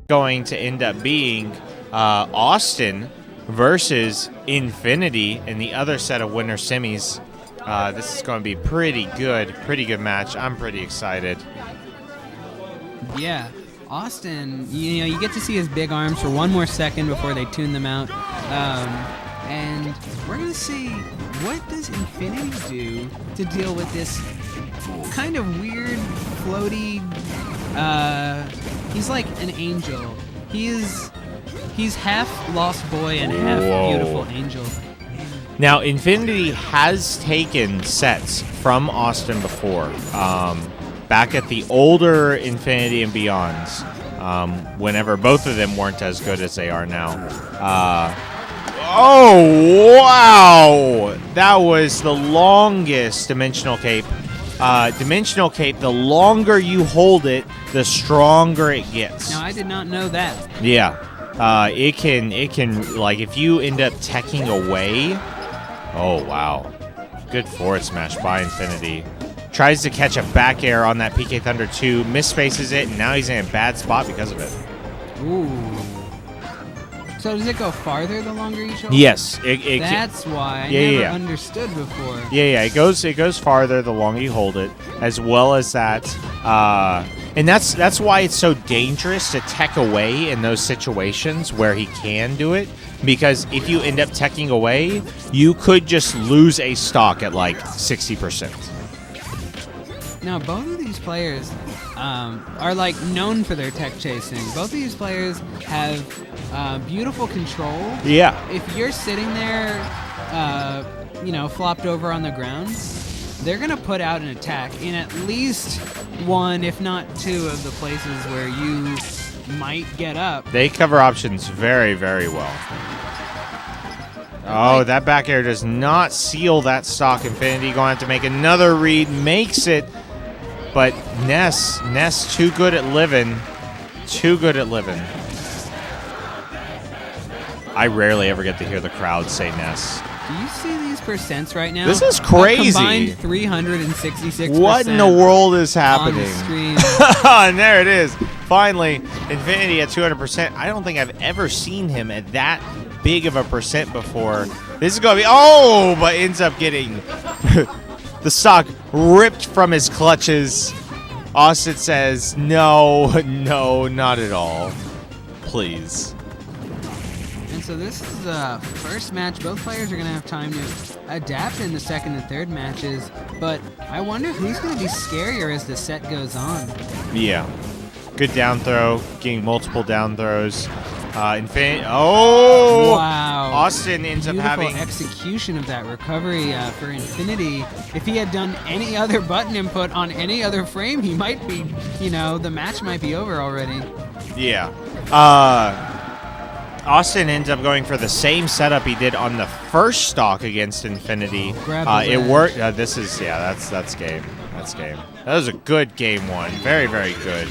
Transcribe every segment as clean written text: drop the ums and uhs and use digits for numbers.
going to end up being Awestin versus Infinity in the other set of winner semis. This is going to be pretty good match. I'm pretty excited. Yeah, Awestin, you get to see his big arms for one more second before they tune them out. And we're going to see, what does Infinity do to deal with this kind of weird, floaty, he's like an angel. He's half Lost Boy and half Beautiful Angel. Now, Infinity has taken sets from Awestin before, back at the older Infinity and Beyonds, whenever both of them weren't as good as they are now. Oh, wow! That was the longest Dimensional Cape. Dimensional Cape, the longer you hold it, the stronger it gets. Now, I did not know that. Yeah. It can, like, if you end up teching away. Oh, wow. Good forward smash by Infinity. Tries to catch a back air on that PK Thunder 2, misspaces it, and now he's in a bad spot because of it. Ooh. So does it go farther the longer you hold? Yes. That's why I never understood before. Yeah. It goes farther the longer you hold it, as well as that. And that's why it's so dangerous to tech away in those situations where he can do it. Because if you end up teching away, you could just lose a stock at like 60%. Now, both of these players are like known for their tech chasing. Both of these players have beautiful control. Yeah. If you're sitting there, flopped over on the ground, they're going to put out an attack in at least one, if not two, of the places where you might get up. They cover options very, very well. Oh, that back air does not seal that stock. Infinity going to have to make another read. Makes it. But Ness, too good at living. Too good at living. I rarely ever get to hear the crowd say Ness. Do you see these percents right now? This is crazy. Combined 366%. What in the world is happening? On the screen. And there it is. Finally, Infinity at 200%. I don't think I've ever seen him at that big of a percent before. This is going to be... Oh, but ends up getting the stock ripped from his clutches. Awestin says, no, not at all. Please. And so this is the first match. Both players are going to have time to adapt in the second and third matches. But I wonder who's going to be scarier as the set goes on. Yeah. Good down throw. Getting multiple down throws. Infinity. Oh! Wow. Awestin ends up having execution of that recovery for Infinity. If he had done any other button input on any other frame, he might be, the match might be over already. Yeah. Awestin ends up going for the same setup he did on the first stock against Infinity. It worked. That's game. That's game. That was a good game one. Very, very good.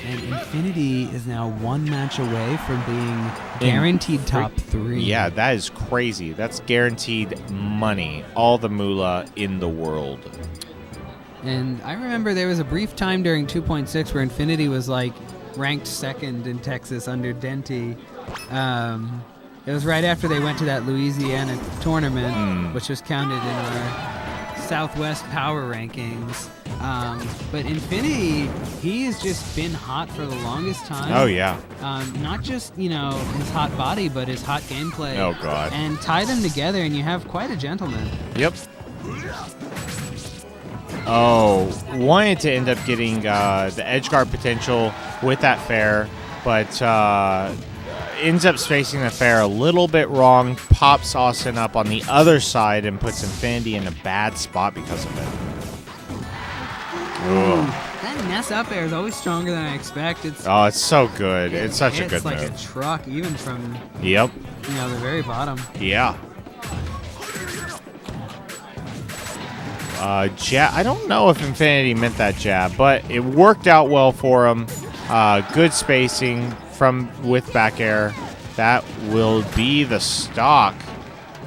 And Infinity is now one match away from being guaranteed top 3. Yeah, that is crazy. That's guaranteed money. All the moolah in the world. And I remember there was a brief time during 2.6 where Infinity was like ranked second in Texas under Denty. It was right after they went to that Louisiana tournament, which was counted in our Southwest power rankings. But Infinity, he has just been hot for the longest time. Oh, yeah. Not just, his hot body, but his hot gameplay. Oh, God. And tie them together, and you have quite a gentleman. Yep. Oh, wanted to end up getting the edge guard potential with that fair, but ends up spacing the fair a little bit wrong, pops Awestin up on the other side, and puts Infinity in a bad spot because of it. That Ness up air is always stronger than I expect. It's so good. It's such a good move. It's like a truck, even from the very bottom. Yeah. Jab. I don't know if Infinity meant that jab, but it worked out well for him. Good spacing with back air. That will be the stock.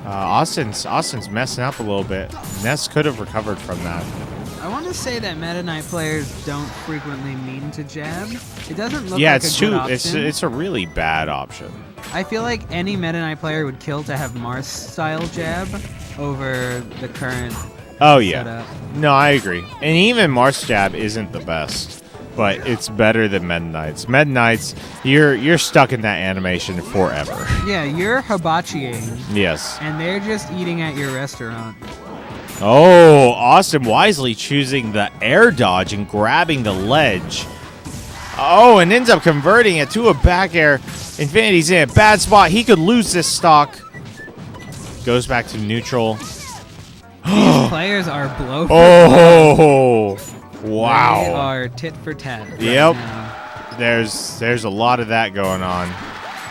Austin's messing up a little bit. Ness could have recovered from that. I wonder to say that Meta Knight players don't frequently mean to jab. It doesn't look Yeah, like it's a good too. option. It's a really bad option. I feel like any Meta Knight player would kill to have Mars-style jab over the current Oh yeah. setup. No, I agree. And even Mars jab isn't the best, but it's better than Meta Knights. Meta Knights, you're stuck in that animation forever. Yeah, you're hibachiing, Yes. and they're just eating at your restaurant. Oh, Awestin wisely choosing the air dodge and grabbing the ledge. Oh, and ends up converting it to a back air. Infinity's in a bad spot. He could lose this stock. Goes back to neutral. These players are blow for Oh, They wow. are tit for tat. Right Yep. now. There's a lot of that going on.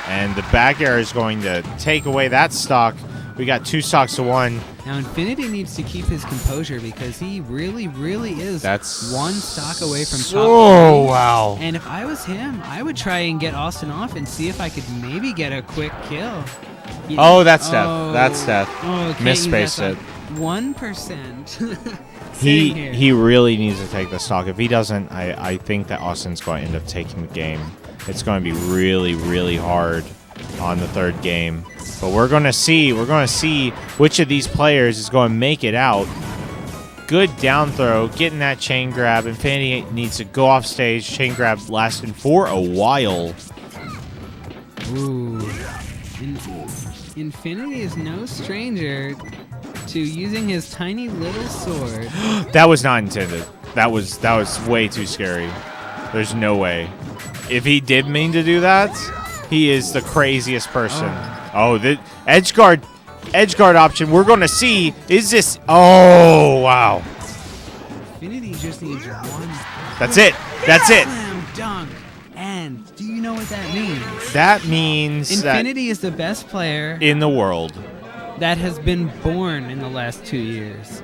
And the back air is going to take away that stock. We got 2 stocks to 1. Now Infinity needs to keep his composure because he really, really is That's 1 stock away from top Oh, 3. wow. And if I was him, I would try and get Awestin off and see if I could maybe get a quick kill. Oh, that's death. That's death. Oh, can't Misspaced use it. that 1%. He really needs to take the stock. If he doesn't, I think that Austin's going to end up taking the game. It's going to be really, really hard on the 3rd game. But we're going to see. We're going to see which of these players is going to make it out. Good down throw, getting that chain grab. Infinity needs to go off stage. Chain grab lasting for a while. Ooh. Infinity is no stranger to using his tiny little sword. That was not intended. That was way too scary. There's no way. If he did mean to do that, he is the craziest person. Oh, the edge guard option. We're going to see. Is this? Oh, wow. Infinity just needs 1. That's it. That's it. Slam dunk. And do you know what that means? That means Infinity is the best player that in the world. that has been born in the last 2 years.